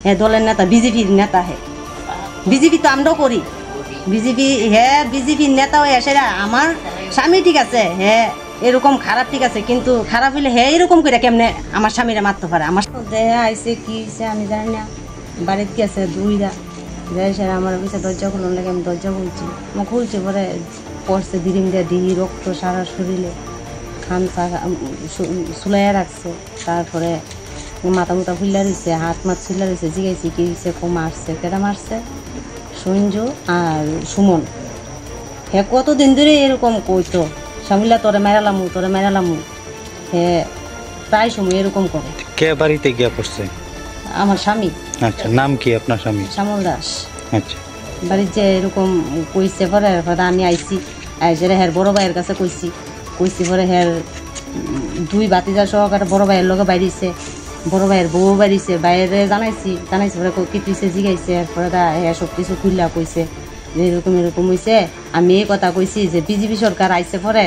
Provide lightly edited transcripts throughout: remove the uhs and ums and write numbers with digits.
হে দলের নেতা বিজেপির নেতা হে বিজেপি তো আমরাও করি বিজেপি হে বিজেপির নেতা হয়ে সেরা আমার স্বামী ঠিক আছে হে এরকম খারাপ ঠিক আছে কিন্তু খারাপ হইলে হে এরকম করে কেমনে আমার স্বামীরা মারতে পারে আমার দেহে আইসে কি হয়েছে আমি জানি না বাড়িতে গেছে দুইরা যাই সেরা আমার পিছিয়ে দরজা খুলুন লাগে আমি দরজা খুলছি আমার খুলছি পরে পড়ছে দিরিম দিয়ে দিহি রক্ত সারা শরীরে খামচা সুলাইয়া রাখছে তারপরে মাথা মুথা ফুল্লা রয়েছে হাত মাত ফুল্লা রয়েছে জিগাইছি কি হয়েছে কো মারছে কেটা মারছে সঞ্জু আর সুমন হে কতদিন ধরে এরকম কইতো সামিল্লা তোরে মেরালামু হে প্রায় সময় এরকম করে। কে বাড়িতে গিয়া পড়ছে? আমার স্বামী। আচ্ছা, নাম কি আপনার স্বামী? শ্যামল দাস। আচ্ছা, বাড়ির যে এরকম কইছে পরে আমি আইছি আইসে হের বড় ভাইয়ের কাছে কইছি পরে হের দুই বাতিজা সহকারে বড় ভাইয়ের লগে বাইরেছে বড় ভাইয়ের বউ বাড়িছে বাইরে জানাইছি পরে কিতিছে জিগাইছে এরপরে সব কিছু খুললা কইছে যে এরকম হয়েছে আমি এই কথা কইছি যে বিজেপি সরকার আইসে পরে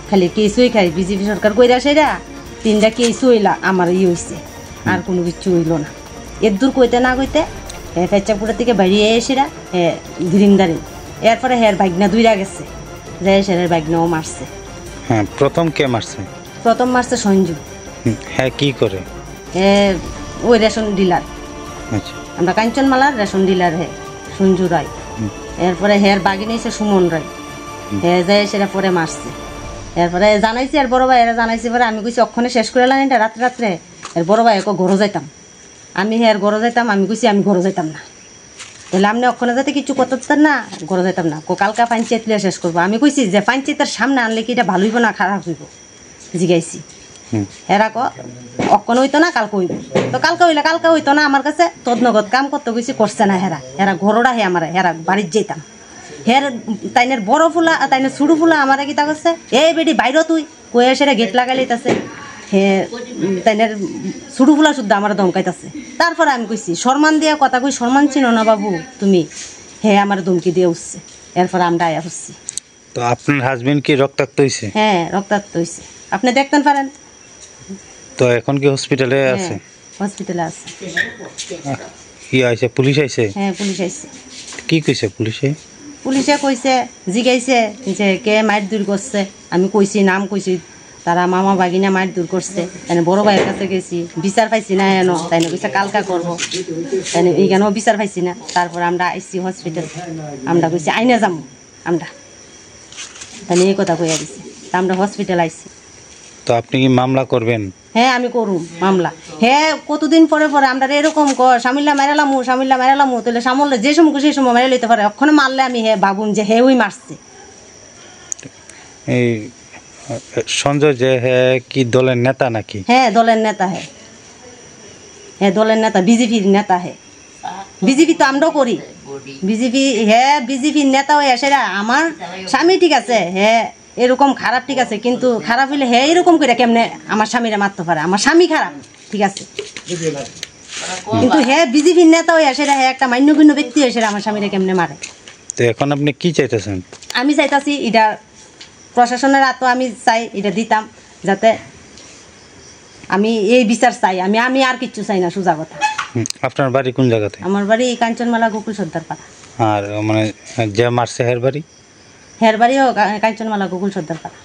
খালি কেসই খাই বিজেপি সরকার কইরা সেরা তিনটা কেস হইলা আমার হয়েছে আর কোনো কিছু হইল না এর দূর কইতে না কইতে পেঁচাপুরের থেকে বাড়িয়ে এসেরা গ্রিমদারি এরপরে হের বাগনা দুইরা গেছে যে সেরের বাগনাও মারছে। হ্যাঁ, প্রথম কে মারছে? প্রথম মারছে সঞ্জু। হ্যাঁ, কি করে? ওই রেশন ডিলার। আচ্ছা, আমরা কাঞ্চনমালার রেশন ডিলার হে সঞ্জু রায়। এরপরে হের বাগিনী এসে সুমন রায় হে যায় সেটা পরে মারছে এরপরে জানাইছি আর বড় ভাই এরা জানাইছি পরে আমি কইছি অক্ষণে শেষ করে এলাম এটা রাত্রে এর বড় ভাই একে ঘরে যাইতাম আমি হের ঘরে যাইতাম আমি কইছি আমি ঘরে যাইতাম না তাহলে আপনি অক্ষণে যাতে কিছু করতেন না ঘরে যাইতাম না কালকা পঞ্চায়েত লিয়া শেষ করবো আমি কইছি যে পঞ্চায়েতের সামনে আনলে কি এটা ভালো হইব না খারাপ হইব জিগাইছি হেরা অক্ষণ হইতো না কালকে হইব তো কালকে হইতো না আমার কাছে তদনগত কাম করতে গেছি করছে না হেরা ঘরোটা হে আমার হেরা বাড়ির যেতাম হের তাইনের বড় ফুলা তাইনের ছোটো ফুলা আমার গীতা করছে এই বেডি বাইর তুই কয়ে সেটা গেট লাগাইতেছে হে তাইনের ছোটো ফুলা শুদ্ধ আমার ধমকাইতেছে তারপরে আমি কইছি সম্মান দিয়া কথা কই সম্মান চিনো না বাবু তুমি হে আমার ধমকি দিয়ে উঠছে এরপর আমরা আয়া হচ্ছি। তো আপনার হাজবেন্ড কি রক্তাক্ত হয়েছে? হ্যাঁ, রক্তাক্ত হয়েছে আপনি দেখতেন পারেন। তো এখন কি হসপিটালে আছে? হসপিটালে আছে। কি আইছে? পুলিশ আইছে? হ্যাঁ, পুলিশ আইছে। কি কইছে পুলিশে কইছে জিগাইছে যে কে মাইর দূর করছে আমি কইছি নাম কইছি তারা মামা বাগিনা মাইর দূর করছে তাই বড় ভাইয়ের কাছে গেছি বিচার পাইছি না এনো তাই কইছে কালকা করবো তাই এইখানেও বিচার পাইছি না তারপর আমরা আইসি হসপিটাল আমরা কইছি আইনে যাবো আমরা তাই এই কথা কইয়া দিছি আমরা হসপিটাল আইসি। তো আপনি কি মামলা করবেন? হ্যাঁ, আমি করুম মামলা। হ্যাঁ, কতদিন পরে আমরা এরকম সামিল্লা মেরালামু তাহলে সামলে যে সময় সেই সময় মেরে লইতে পারে ওখানে মারলে আমি ভাবুন যে ওই মারছে। এই সঞ্জয় যে কি দলের নেতা নাকি? হ্যাঁ, দলের নেতা হ্যাঁ দলের নেতা বিজেপির নেতা বিজেপি তো আমরাও করি বিজেপি বিজেপির নেতা হয়ে সেরা আমার স্বামী ঠিক আছে এরকম খারাপ ঠিক আছে কিন্তু খারাপ হইলে এরকম করে কেমনে আমার স্বামীরা মারতে পারে আমার স্বামী খারাপ ঠিক আছে কিন্তু বিজেপির নেতা হয়ে সেটা একটা মান্যগণ্য ব্যক্তি হয়ে সেটা আমার স্বামীরা কেমনে মারে। তো এখন আপনি কি চাইতেছেন? আমি চাইতাছি এটা প্রশাসনের হাতও আমি চাই এটা দিতাম যাতে আমি এই বিচার চাই আমি আর কিচ্ছু চাই না সোজা কথা। আপনার বাড়ি কোন জায়গাতে? আমার বাড়ি কাঞ্চনমালা গোকুল সর্দার পাড়া। আর মানে যে মারছে হের বাড়িও কাঞ্চনমালা গোকুল সর্দার পাড়া।